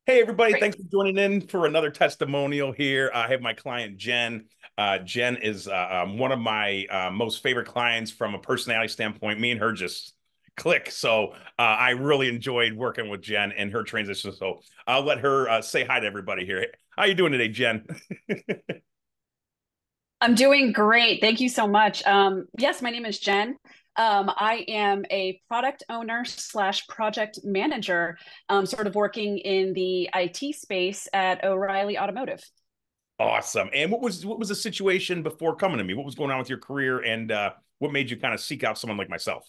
Hey, everybody. Great. Thanks for joining in for another testimonial here. I have my client, Jen. Jen is one of my most favorite clients from a personality standpoint. Me and her just click. So I really enjoyed working with Jen and her transition. So I'll let her say hi to everybody here. How you doing today, Jen? I'm doing great. Thank you so much. Yes, my name is Jen. I am a product owner slash project manager, sort of working in the IT space at O'Reilly Automotive. Awesome. And what was the situation before coming to me? What was going on with your career, and what made you kind of seek out someone like myself?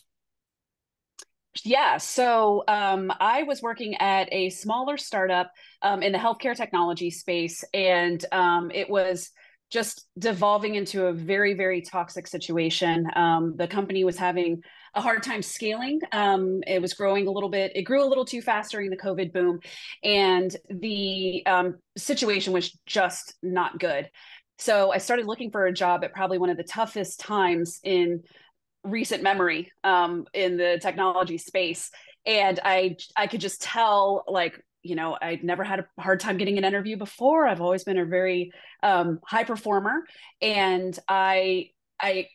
Yeah, so I was working at a smaller startup in the healthcare technology space, and it was just devolving into a very, very toxic situation. The company was having a hard time scaling. It was growing a little bit. It grew a little too fast during the COVID boom, and the situation was just not good. So I started looking for a job at probably one of the toughest times in recent memory in the technology space, and I could just tell, like, I'd never had a hard time getting an interview before. I've always been a very high performer, and I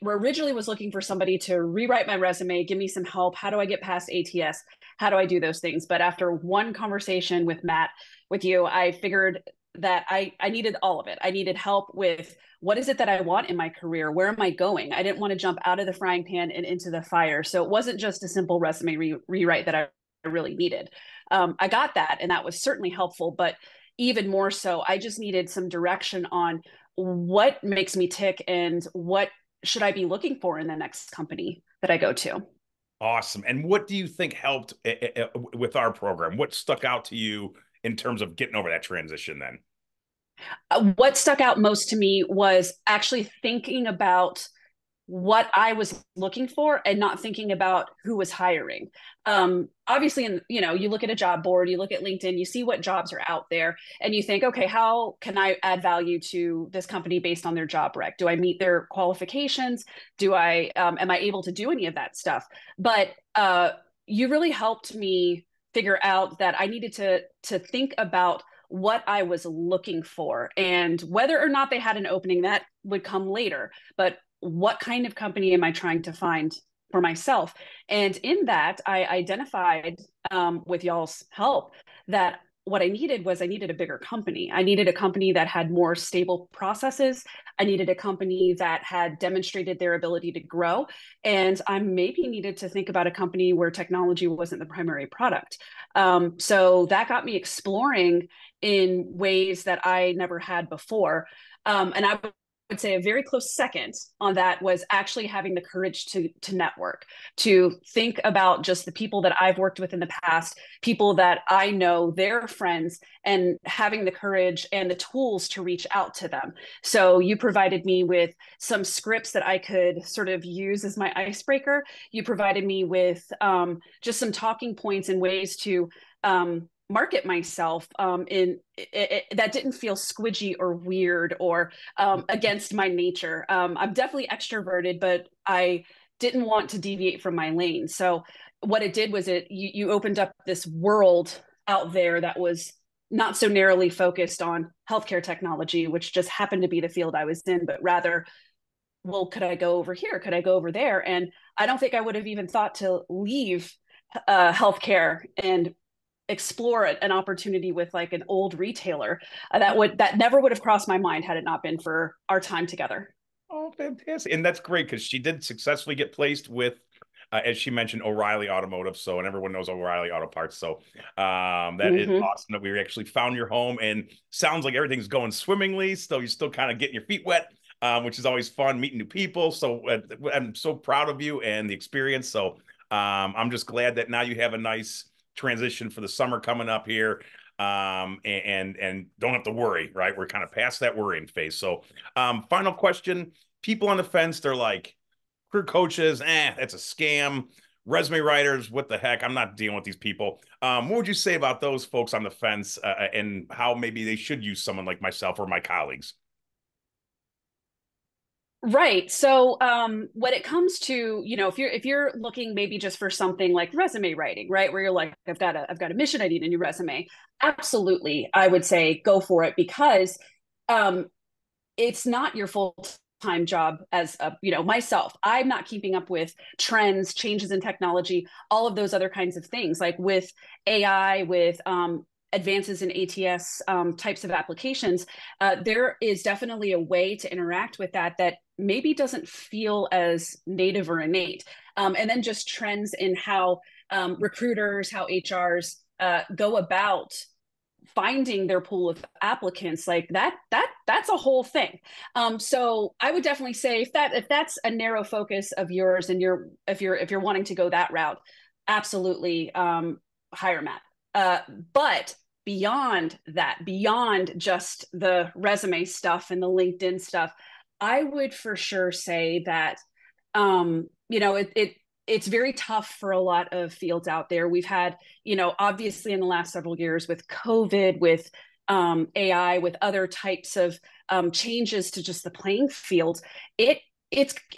originally was looking for somebody to rewrite my resume, give me some help. How do I get past ATS? How do I do those things? But after one conversation with Matt, with you, I figured that I needed all of it. I needed help with what is it that I want in my career? Where am I going? I didn't want to jump out of the frying pan and into the fire. So it wasn't just a simple resume rewrite that I really needed. I got that, and that was certainly helpful. But even more so, I just needed some direction on what makes me tick and what should I be looking for in the next company that I go to. Awesome. And what do you think helped with our program? What stuck out to you in terms of getting over that transition then? What stuck out most to me was actually thinking about what I was looking for and not thinking about who was hiring. Obviously, you look at a job board, you look at LinkedIn, you see what jobs are out there, and you think, okay, how can I add value to this company based on their job rec? Do I meet their qualifications? Am I able to do any of that stuff? But you really helped me figure out that I needed to think about what I was looking for, and whether or not they had an opening that would come later. But what kind of company am I trying to find for myself? And in that, I identified, with y'all's help, that what I needed a bigger company. I needed a company that had more stable processes. I needed a company that had demonstrated their ability to grow. And I maybe needed to think about a company where technology wasn't the primary product. So that got me exploring in ways that I never had before. And I would say a very close second on that was actually having the courage to network, to think about just the people that I've worked with in the past, people that I know, their friends, and having the courage and the tools to reach out to them. So you provided me with some scripts that I could sort of use as my icebreaker. You provided me with just some talking points and ways to market myself that didn't feel squidgy or weird or against my nature. I'm definitely extroverted, but I didn't want to deviate from my lane. So what it did was you opened up this world out there that was not so narrowly focused on healthcare technology, which just happened to be the field I was in, but rather, well, could I go over here? Could I go over there? And I don't think I would have even thought to leave healthcare and explore an opportunity with like an old retailer. That never would have crossed my mind had it not been for our time together. Oh, fantastic. And that's great because she did successfully get placed with, as she mentioned, O'Reilly Automotive. So, and everyone knows O'Reilly Auto Parts. So, that is Mm-hmm. awesome that we actually found your home, and sounds like everything's going swimmingly. So, you're still kind of getting your feet wet, which is always fun, meeting new people. So, I'm so proud of you and the experience. So, I'm just glad that now you have a nice transition for the summer coming up here. And don't have to worry, right? We're kind of past that worrying phase. So, final question. People on the fence, they're like, career coaches, that's a scam. Resume writers, what the heck? I'm not dealing with these people. What would you say about those folks on the fence, and how maybe they should use someone like myself or my colleagues? Right. So when it comes to, if you're looking maybe just for something like resume writing, right, where you're like, I've got a mission, I need a new resume. Absolutely. I would say go for it because um it's not your full-time job as a, myself. I'm not keeping up with trends, changes in technology, all of those other kinds of things, like with AI, with advances in ATS types of applications. There is definitely a way to interact with that maybe doesn't feel as native or innate. And then just trends in how recruiters, how HRs go about finding their pool of applicants, like that's a whole thing. So I would definitely say if that's a narrow focus of yours and if you're wanting to go that route, absolutely hire Matt. But beyond that, beyond just the resume stuff and the LinkedIn stuff, I would for sure say that it's very tough for a lot of fields out there. We've had, obviously in the last several years with COVID, with AI, with other types of changes to just the playing field, it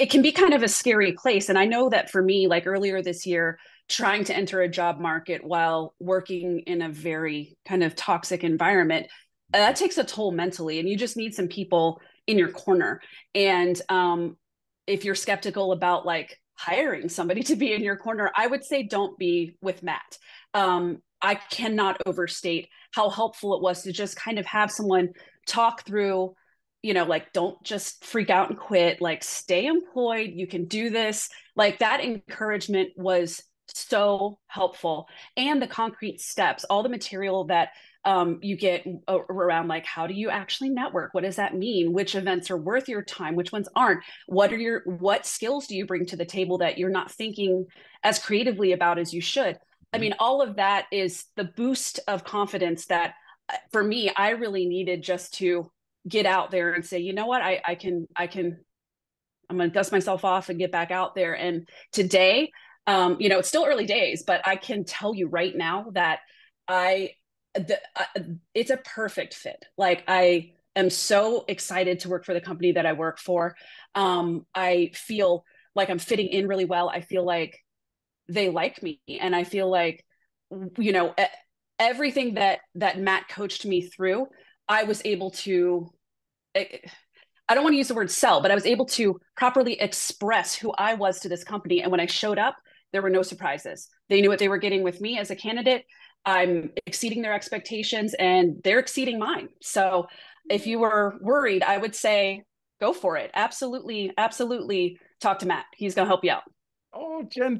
can be kind of a scary place. And I know that for me, like earlier this year, trying to enter a job market while working in a very kind of toxic environment, that takes a toll mentally, and you just need some people in your corner. And if you're skeptical about like hiring somebody to be in your corner, I would say don't be with Matt. I cannot overstate how helpful it was to just kind of have someone talk through, like don't just freak out and quit, like stay employed, you can do this. Like that encouragement was so helpful. And the concrete steps, all the material that you get around like how do you actually network, what does that mean, which events are worth your time, which ones aren't, what skills do you bring to the table that you're not thinking as creatively about as you should. I mean, all of that is the boost of confidence that for me I really needed just to get out there and say, you know what, I can I'm going to dust myself off and get back out there. And today, it's still early days, but I can tell you right now that I, it's a perfect fit. Like I am so excited to work for the company that I work for. I feel like I'm fitting in really well. I feel like they like me, and I feel like, you know, everything that Matt coached me through, I was able to I don't want to use the word sell, but I was able to properly express who I was to this company. And when I showed up, there were no surprises. They knew what they were getting with me as a candidate. I'm exceeding their expectations and they're exceeding mine. So if you were worried, I would say go for it. Absolutely, absolutely talk to Matt. He's going to help you out. Oh, Jen,